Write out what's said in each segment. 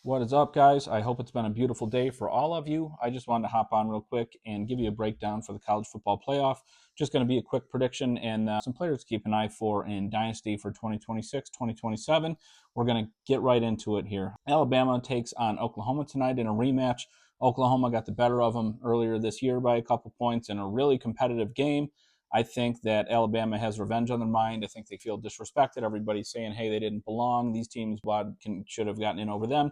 What is up, guys? I hope it's been a beautiful day for all of you. I just wanted to hop on real quick and give you a breakdown for the college football playoff. Just going to be a quick prediction and some players to keep an eye for in Dynasty for 2026, 2027. We're going to get right into it here. Alabama takes on Oklahoma tonight in a rematch. Oklahoma got the better of them earlier this year by a couple points in a really competitive game. I think that Alabama has revenge on their mind. I think they feel disrespected. Everybody's saying, hey, they didn't belong. These teams should have gotten in over them.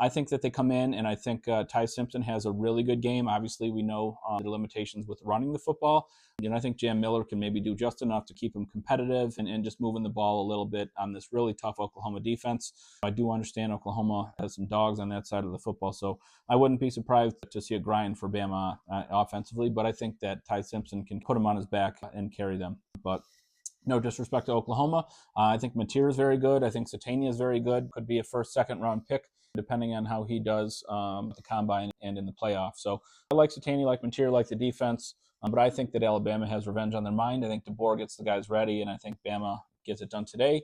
I think that they come in, and I think Ty Simpson has a really good game. Obviously, we know the limitations with running the football. I think Jam Miller can maybe do just enough to keep him competitive and just moving the ball a little bit on this really tough Oklahoma defense. I do understand Oklahoma has some dogs on that side of the football, so I wouldn't be surprised to see a grind for Bama offensively, but I think that Ty Simpson can put him on his back and carry them. But no disrespect to Oklahoma. I think Mateer is very good. I think Satania is very good. Could be a first, second round pick, depending on how he does at the combine and in the playoffs. So I like Satania, like Mateer, like the defense. But I think that Alabama has revenge on their mind. I think DeBoer gets the guys ready, and I think Bama gets it done today.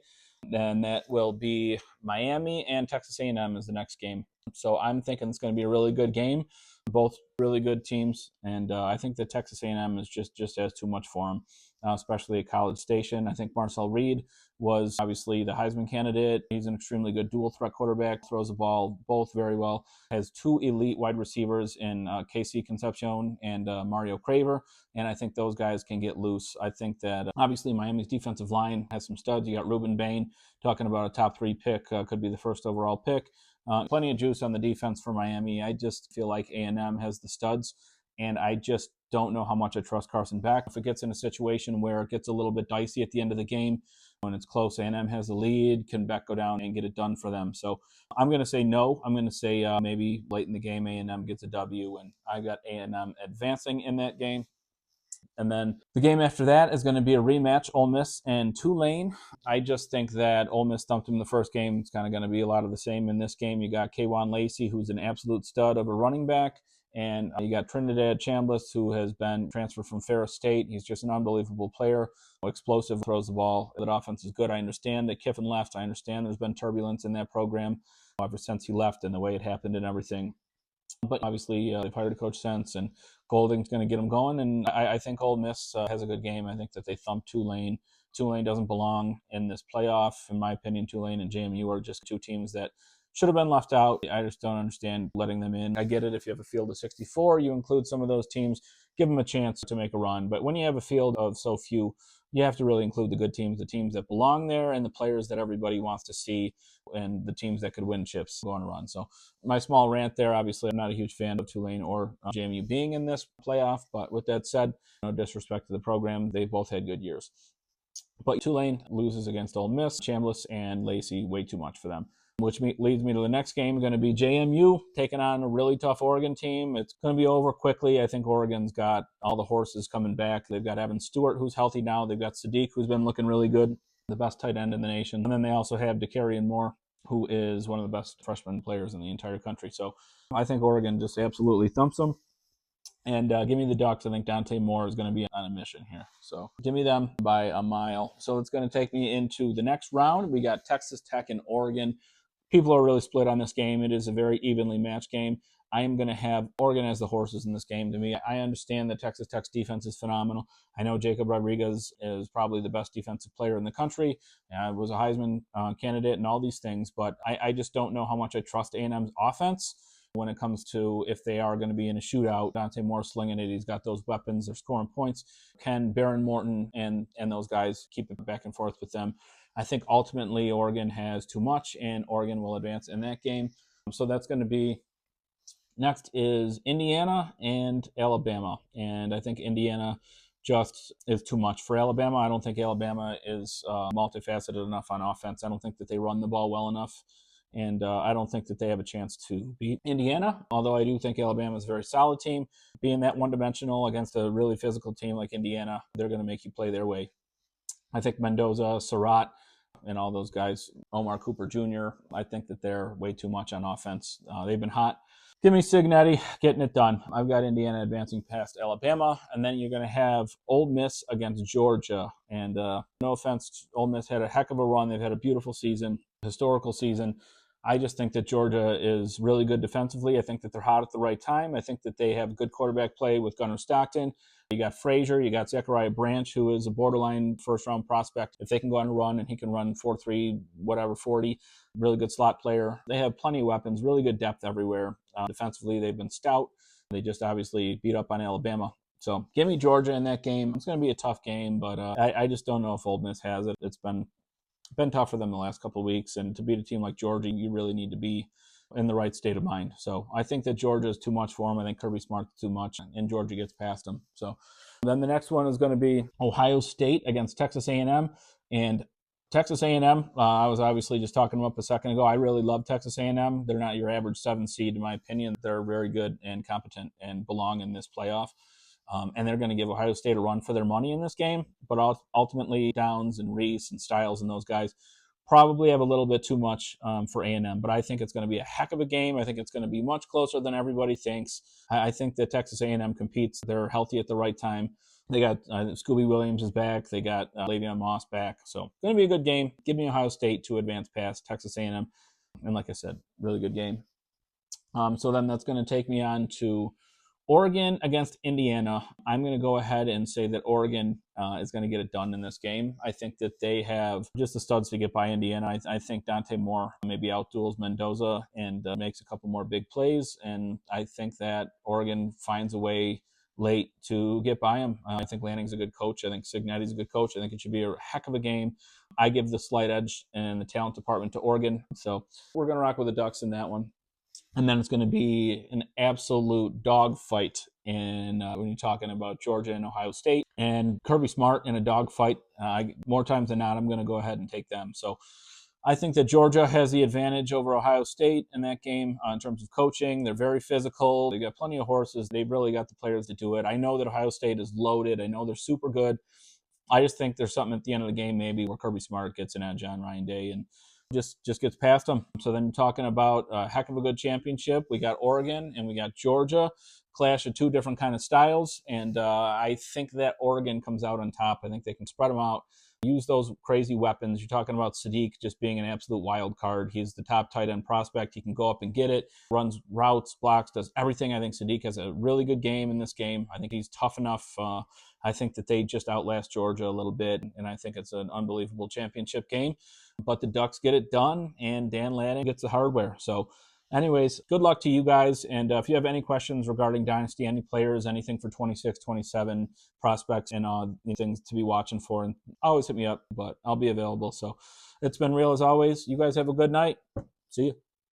Then that will be Miami and Texas A&M is the next game. So I'm thinking it's going to be a really good game. Both really good teams, and I think that Texas A&M is just has too much for them. Especially at College Station. I think Marcel Reed was obviously the Heisman candidate. He's an extremely good dual threat quarterback, throws the ball both very well, has two elite wide receivers in KC Concepcion and Mario Craver, and I think those guys can get loose. I think that obviously Miami's defensive line has some studs. You got Ruben Bain, talking about a top 3 pick, could be the first overall pick. Plenty of juice on the defense for Miami. I just feel like A&M has the studs, and I just don't know how much I trust Carson Beck. If it gets in a situation where it gets a little bit dicey at the end of the game, when it's close, A&M has the lead, can Beck go down and get it done for them? So I'm going to say no. I'm going to say maybe late in the game, A&M gets a W, and I got A&M advancing in that game. And then the game after that is going to be a rematch, Ole Miss and Tulane. I just think that Ole Miss thumped them the first game. It's kind of going to be a lot of the same in this game. You got K'Wan Lacey, who's an absolute stud of a running back. And you got Trinidad Chambliss, who has been transferred from Ferris State. He's just an unbelievable player, explosive, throws the ball. That offense is good. I understand that Kiffin left. I understand there's been turbulence in that program ever since he left and the way it happened and everything. But obviously, they've hired a coach since, and Golding's going to get them going. And I think Ole Miss has a good game. I think that they thump Tulane. Tulane doesn't belong in this playoff. In my opinion, Tulane and JMU are just two teams that should have been left out. I just don't understand letting them in. I get it if you have a field of 64, you include some of those teams, give them a chance to make a run. But when you have a field of so few, you have to really include the good teams, the teams that belong there, and the players that everybody wants to see, and the teams that could win chips go on a run. So my small rant there. Obviously, I'm not a huge fan of Tulane or JMU being in this playoff. But with that said, no disrespect to the program, they both had good years. But Tulane loses against Ole Miss. Chambliss and Lacey, way too much for them. Which leads me to the next game, going to be JMU taking on a really tough Oregon team. It's going to be over quickly. I think Oregon's got all the horses coming back. They've got Evan Stewart, who's healthy now. They've got Sadiq, who's been looking really good, the best tight end in the nation. And then they also have DeCarrion Moore, who is one of the best freshman players in the entire country. So I think Oregon just absolutely thumps them. And give me the Ducks. I think Dante Moore is going to be on a mission here. So give me them by a mile. So it's going to take me into the next round. We got Texas Tech and Oregon. People are really split on this game. It is a very evenly matched game. I am going to have Oregon as the horses in this game. To me, I understand that Texas Tech's defense is phenomenal. I know Jacob Rodriguez is probably the best defensive player in the country. Was a Heisman candidate and all these things, but I just don't know how much I trust A&M's offense when it comes to if they are going to be in a shootout. Dante Moore slinging it. He's got those weapons. They're scoring points. Can Baron Morton and those guys keep it back and forth with them? I think ultimately Oregon has too much, and Oregon will advance in that game. So that's going to be next is Indiana and Alabama. And I think Indiana just is too much for Alabama. I don't think Alabama is multifaceted enough on offense. I don't think that they run the ball well enough. And I don't think that they have a chance to beat Indiana, although I do think Alabama is a very solid team. Being that one-dimensional against a really physical team like Indiana, they're going to make you play their way. I think Mendoza, Surratt, and all those guys, Omar Cooper Jr., I think that they're way too much on offense. They've been hot. Give me Cignetti getting it done. I've got Indiana advancing past Alabama, and then you're going to have Ole Miss against Georgia. And no offense, Ole Miss had a heck of a run. They've had a beautiful season, historical season. I just think that Georgia is really good defensively. I think that they're hot at the right time. I think that they have good quarterback play with Gunnar Stockton. You got Frazier, you got Zachariah Branch, who is a borderline first-round prospect. If they can go on a run and he can run 4.3, whatever, 40, really good slot player. They have plenty of weapons, really good depth everywhere. Defensively, they've been stout. They just obviously beat up on Alabama. So give me Georgia in that game. It's going to be a tough game, but I just don't know if Ole Miss has it. It's been tough for them the last couple of weeks, and to beat a team like Georgia, you really need to be in the right state of mind. So I think that Georgia is too much for them. I think Kirby Smart's too much, and Georgia gets past them. So then the next one is going to be Ohio State against Texas A&M, and Texas A&M, I was obviously just talking about a second ago. I really love Texas A&M. They're not your average 7 seed, in my opinion. They're very good and competent and belong in this playoff. And they're going to give Ohio State a run for their money in this game. But ultimately, Downs and Reese and Styles and those guys probably have a little bit too much for A&M. But I think it's going to be a heck of a game. I think it's going to be much closer than everybody thinks. I think that Texas A&M competes. They're healthy at the right time. They got Scooby Williams is back. They got Le'Veon Moss back. So going to be a good game. Give me Ohio State to advance past Texas A&M. And like I said, really good game. So then that's going to take me on to Oregon against Indiana. I'm going to go ahead and say that Oregon is going to get it done in this game. I think that they have just the studs to get by Indiana. I think Dante Moore maybe outduels Mendoza and makes a couple more big plays. And I think that Oregon finds a way late to get by him. I think Lanning's a good coach. I think Cignetti's a good coach. I think it should be a heck of a game. I give the slight edge in the talent department to Oregon. So we're going to rock with the Ducks in that one. And then it's going to be an absolute dogfight when you're talking about Georgia and Ohio State. And Kirby Smart in a dogfight, more times than not, I'm going to go ahead and take them. So I think that Georgia has the advantage over Ohio State in that game in terms of coaching. They're very physical. They got plenty of horses. They've really got the players to do it. I know that Ohio State is loaded. I know they're super good. I just think there's something at the end of the game maybe where Kirby Smart gets an edge on Ryan Day and just gets past them. So then talking about a heck of a good championship, we got Oregon and we got Georgia, clash of two different kind of styles. And I think that Oregon comes out on top. I think they can spread them out, use those crazy weapons. You're talking about Sadiq just being an absolute wild card. He's the top tight end prospect. He can go up and get it, runs routes, blocks, does everything. I think Sadiq has a really good game in this game. I think he's tough enough. I think that they just outlast Georgia a little bit, and I think it's an unbelievable championship game. But the Ducks get it done, and Dan Lanning gets the hardware. So anyways, good luck to you guys. And if you have any questions regarding Dynasty, any players, anything for 26, 27 prospects, and things to be watching for, and always hit me up, but I'll be available. So it's been real as always. You guys have a good night. See you.